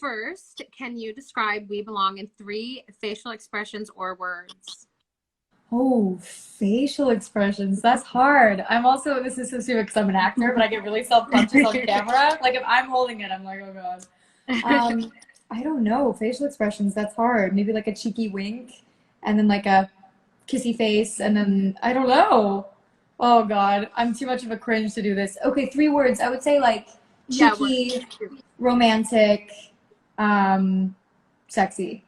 first, can you describe We Belong in 3 facial expressions or words? Oh, facial expressions. That's hard. I'm also, this is so stupid because I'm an actor, but I get really self-conscious on camera. Like if I'm holding it, I'm like, oh God. Um, I don't know. Facial expressions, that's hard. Maybe like a cheeky wink and then like a kissy face and then I don't know. Oh God, I'm too much of a cringe to do this. Okay, 3 words. I would say like Yeah, we're cheeky, romantic, sexy.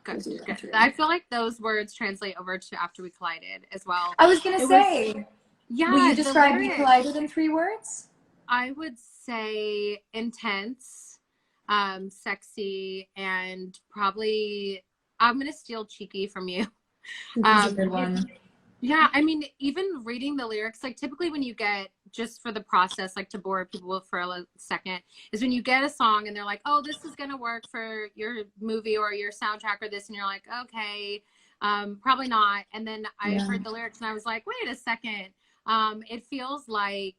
good. Those are the Good. 3. I feel like those words translate over to After We Collided as well. I was gonna It was, say, will yeah, you the describe We lyrics. Collided in 3 words? I would say intense, sexy, and probably I'm gonna steal cheeky from you. Cheeky's a good It, one. yeah, I mean, even reading the lyrics, like typically when you get, just for the process, like to bore people for a second, is when you get a song and they're like, oh, this is gonna work for your movie or your soundtrack or this, and you're like, okay, probably not. And then I Yeah. heard the lyrics and I was like, wait a second. It feels like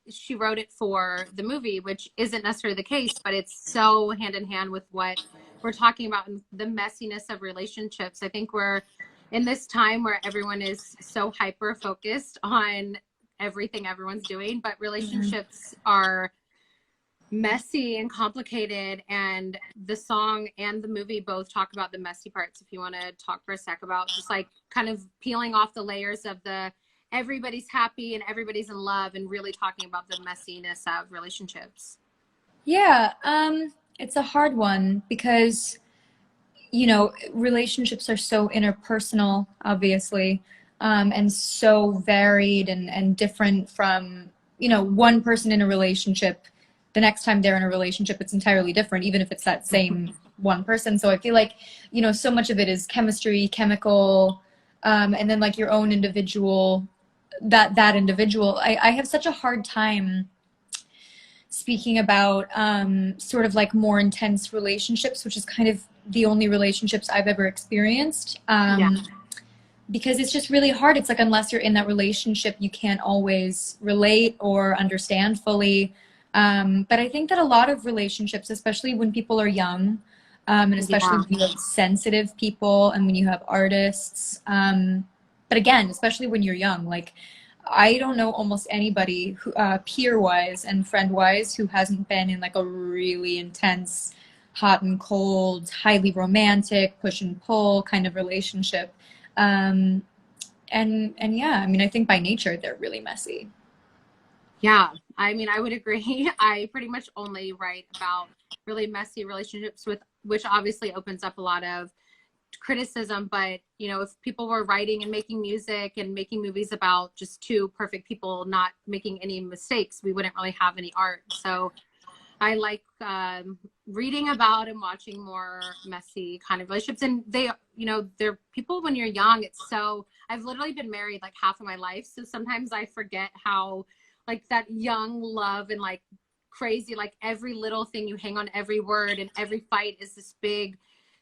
she wrote it for the movie, which isn't necessarily the case, but it's so hand in hand with what we're talking about and the messiness of relationships. I think we're in this time where everyone is so hyper focused on everything everyone's doing, but Mhm. relationships are messy and complicated, and the song and the movie both talk about the messy parts. If you want to talk for a sec about just like kind of peeling off the layers of the everybody's happy and everybody's in love and really talking about the messiness of relationships. Yeah, it's a hard one because, relationships are so interpersonal, obviously, and so varied and different from, one person in a relationship. The next time they're in a relationship, it's entirely different, even if it's that same one person. So I feel like, so much of it is chemistry, chemical, and then like your own individual, that individual. I have such a hard time speaking about sort of like more intense relationships, which is kind of the only relationships I've ever experienced. Yeah. Because it's just really hard. It's like unless you're in that relationship, you can't always relate or understand fully. But I think that a lot of relationships, especially when people are young, and especially Yeah. when you have sensitive people and when you have artists, but again, especially when you're young, like I don't know almost anybody who, peer-wise and friend-wise, who hasn't been in like a really intense, hot and cold, highly romantic, push and pull kind of relationship. Um, and yeah, I mean, I think by nature they're really messy. Yeah, I mean, I would agree. I pretty much only write about really messy relationships with, which obviously opens up a lot of criticism. But, if people were writing and making music and making movies about just two perfect people not making any mistakes, we wouldn't really have any art. So I like reading about and watching more messy kind of relationships. And they're people when you're young. It's so, I've literally been married like half of my life. So sometimes I forget how like that young love and like crazy, like every little thing you hang on every word and every fight is this big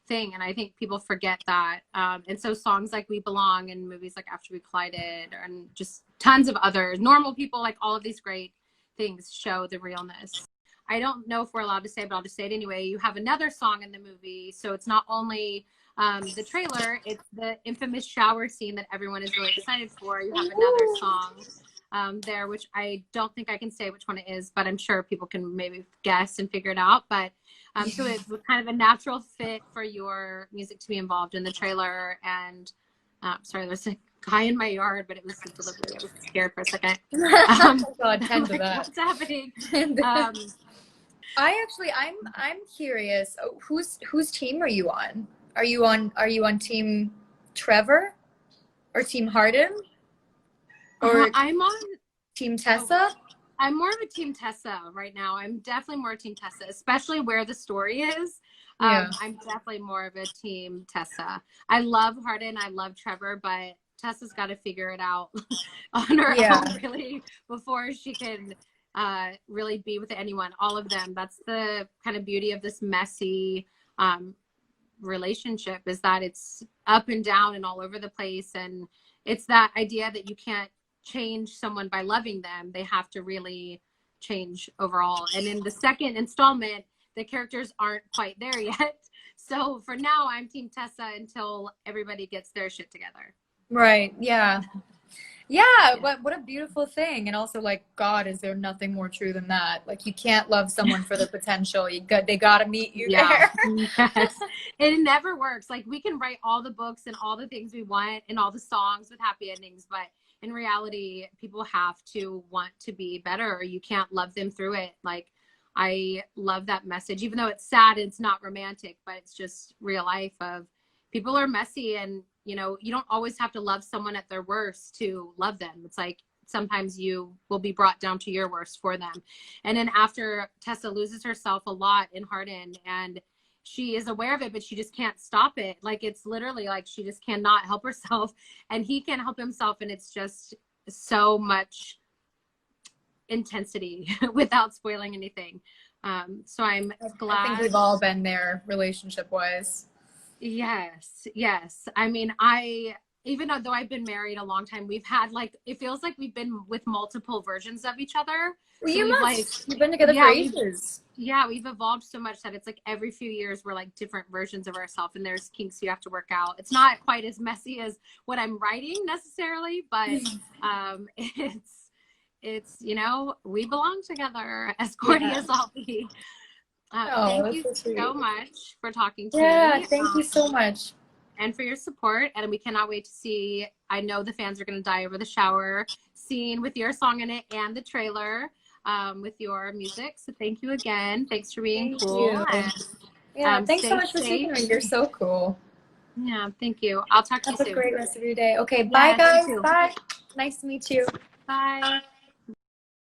thing. And I think people forget that. And so songs like We Belong and movies like After We Collided and just tons of others, Normal People, like all of these great things show the realness. I don't know if we're allowed to say, but I'll just say it anyway. You have another song in the movie. So it's not only the trailer, it's the infamous shower scene that everyone is really excited for. You have another song there, which I don't think I can say which one it is, but I'm sure people can maybe guess and figure it out. But so it was kind of a natural fit for your music to be involved in the trailer. And sorry, there's a guy in my yard, but it was the delivery. I was scared for a second. Oh God, I'm tend to like, that. what's happening? I'm curious. Whose team are you on? Are you on team Trevor or team Harden or I'm on. team Oh, Tessa? I'm more of a team Tessa right now. I'm definitely more team Tessa, especially where the story is. Yeah. I'm definitely more of a team Tessa. I love Harden. I love Trevor, but Tessa's got to figure it out on her Yeah. own, really, before she can really be with anyone. All of them. That's the kind of beauty of this messy relationship, is that it's up and down and all over the place. And it's that idea that you can't change someone by loving them. They have to really change overall. And in the second installment, the characters aren't quite there yet. So for now, I'm Team Tessa until everybody gets their shit together. Right. Yeah. Yeah, what a beautiful thing. And also, like, God, is there nothing more true than that? Like, you can't love someone for the potential. They gotta meet you there. Yes. It never works. Like, we can write all the books and all the things we want and all the songs with happy endings, but in reality, people have to want to be better, or you can't love them through it. Like, I love that message, even though it's sad, it's not romantic, but it's just real life of people are messy, and you know, you don't always have to love someone at their worst to love them. It's like sometimes you will be brought down to your worst for them. And then after Tessa loses herself a lot in Harden, and she is aware of it, but she just can't stop it. Like, it's literally like she just cannot help herself, and he can't help himself. And it's just so much intensity without spoiling anything. So I'm glad. I think we've all been there relationship wise. Yes, yes. I mean, even though I've been married a long time, we've had, like, it feels like we've been with multiple versions of each other. Well, So you must. like, You've been together for ages. we've evolved so much that it's like every few years we're like different versions of ourselves, and there's kinks you have to work out. It's not quite as messy as what I'm writing necessarily, but it's you know, we belong together, as corny as I'll be. Thank you so much for talking to me. Yeah, thank you so much. And for your support. And we cannot wait to see, I know the fans are going to die over the shower scene with your song in it and the trailer with your music. So thank you again. Thanks for being cool. And, yeah, thanks so much for speaking to me. You're so cool. Yeah, thank you. I'll talk to you soon. Have a great rest of your day. Okay, bye guys. Bye. Nice to meet you. Bye.